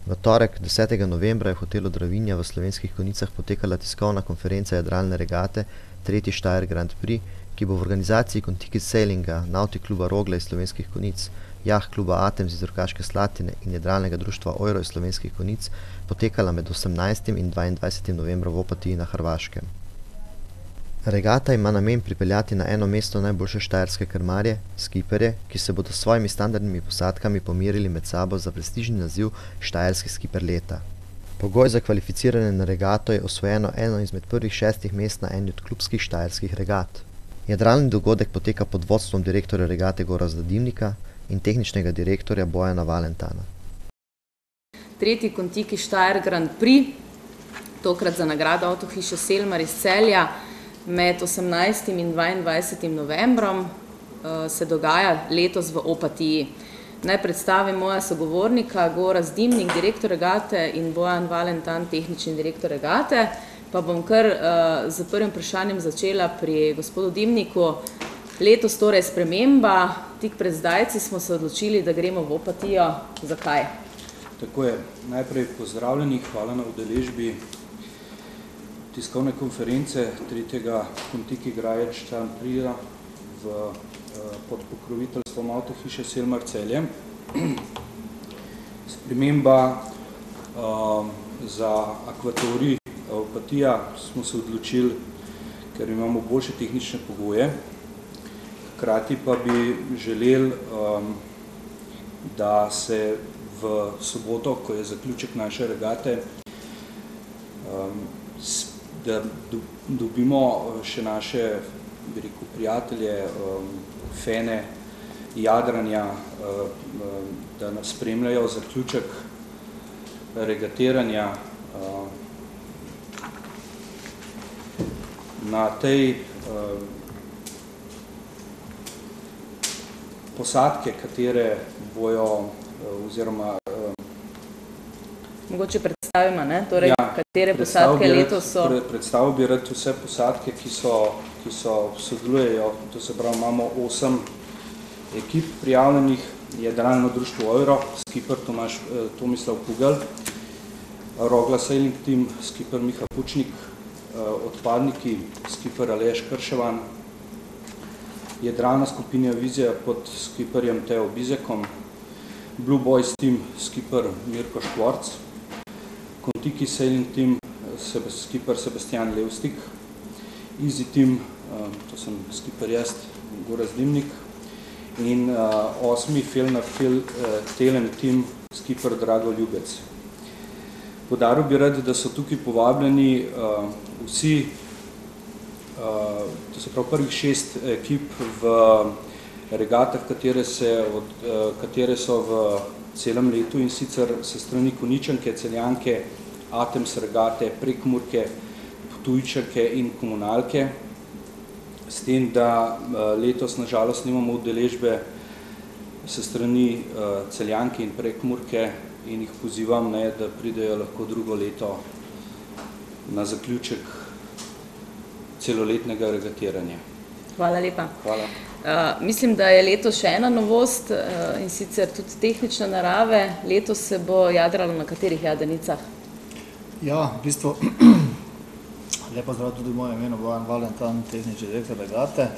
V torek, 10. novembra, je v hotelu Dravinja v Slovenskih Konjicah potekala tiskovna konferenca jadralne regate, tretji Steyr Grand Prix, ki bo v organizaciji Contiki Sailinga, Nautic kluba Rogla iz Slovenskih Konjic, Jah kluba Atems iz Rogaške Slatine in jadralnega društva Oiro iz Slovenskih Konjic potekala med 18. in 22. novembrom v Opatiji na Hrvaškem. Regata ima namen pripeljati na eno mesto najboljše štajerske krmarje, skiperje, ki se bodo s svojimi standardnimi posadkami pomerili med sabo za prestižni naziv Štajerski skiper leta. Pogoj za kvalificiranje na regato je osvojeno eno izmed prvih 6 mest na eni od klubskih štajerskih regat. Jadralni dogodek poteka pod vodstvom direktorja regate Gorazda Dimnika in tehničnega direktorja Bojana Valentana. Tretji Contiki Steyr Grand Prix, tokrat za nagrado Avtohiše Selmar iz Celja, med 18. in 22. novembrom se dogaja letos v Opatiji. Naj predstavim moja sogovornika, Gorazd Dimnik, direktor regate, in Bojan Valentan, tehnični direktor regate. Pa bom kar z prvim vprašanjem začela pri gospodu Dimniku. Letos torej sprememba, tik pred zdajci smo se odločili, da gremo v Opatijo. Zakaj? Tako je. Najprej pozdravljeni, hvala na udeležbi tiskovne konference tretjega Contiki Grand Prix pod pokroviteljstvom Avtohiše Selmar Celje. Sprememba za akvatorij Opatija smo se odločili, ker imamo boljše tehnične pogoje. Hkrati pa bi želeli, da se v soboto, ko je zaključek naše regate, da dobimo še naše, bi rekel, prijatelje, fene, jadranja, da nas spremljajo zaključek regatiranja na tej posadke, katere bojo oziroma mogoče predstavimo, ne? Torej, ja, katere posadke letos so? Predstavil bi rad vse posadke, ki sodelujejo, to se pravi, imamo 8 ekip prijavljenih, jadralno društvo Oiro, skipper Tomislav Kugel, Rogla Sailing Team, skipper Miha Pučnik, odpadniki, skipper Aleš Krševan, jadralna skupina Vizija pod skipperjem Teo Bizekom, Blue Boys Team, skipper Mirko Škvorc, Contiki Sailing Team, skipper Sebastian Levstik, Easy Team, to sem skipper jaz, Gorazd Dimnik, in 8. Felnar Telen Team, skipper Drago Ljubec. Podaril bi rad, da so tukaj povabljeni vsi, to se pravi prvih 6 ekip v regatah, katere so v celem letu, in sicer se strani Konjičanke, Celjanke, Atems regate, Prekmurke, Ptujčanke in Komunalke. S tem, da letos na žalost nimamo udeležbe se strani Celjanke in Prekmurke, in jih pozivam, da pridejo lahko drugo leto na zaključek celoletnega regatiranja. Hvala lepa. Hvala. Mislim, da je letos še ena novost, in sicer tudi tehnične narave. Letos se bo jadralo na katerih jadrnicah? Ja, v bistvu, lepo zdrav tudi v mojem imenu, Bojan Valentan, tehnični direktor regate.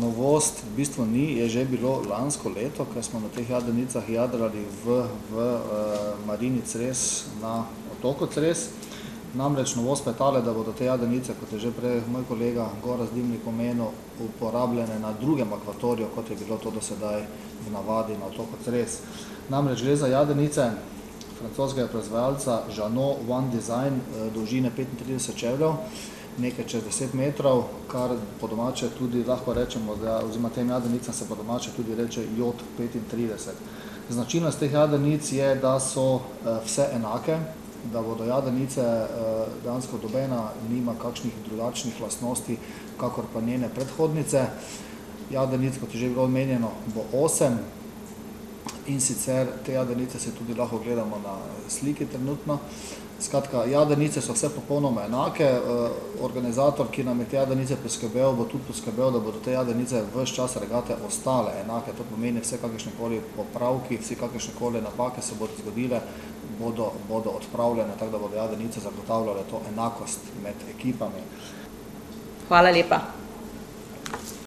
Novost v bistvu ni, je že bilo lansko leto, ker smo na teh jadrnicah jadrali v Marini Cres na otoku Cres. Namreč novost pa je tale, da bodo te jadrnice, kot je že prej moj kolega Gorazd Dimnik omenil, uporabljene na drugem akvatoriju, kot je bilo to do sedaj v navadi na otoku Cres. Namreč gre za jadrnice francoskega proizvajalca Jeannot One Design, dolžine 35 čevljev, nekaj čez 10 metrov, kar po domače tudi lahko rečemo, oziroma tem jadrnicam se po domače tudi reče J35. Značilnost teh jadrnic je, da so vse enake, da bodo jadrnice, dejansko nobena nima kakšnih drugačnih lastnosti, kakor pa njene predhodnice. Jadrnic, kot je že bilo omenjeno, bo 8, in sicer te jadrnice se tudi lahko gledamo na sliki trenutno. Skratka, jadrnice so vse popolnoma enake, organizator, ki nam je te jadrnice poskrbel, bo tudi poskrbel, da bodo te jadrnice ves čas regate ostale enake. To pomeni, vse kakršnekoli popravki, vse kakršnekoli napake se bodo zgodile, bodo odpravljene, tako da bodo Jadrnice zagotavljale to enakost med ekipami. Hvala lepa.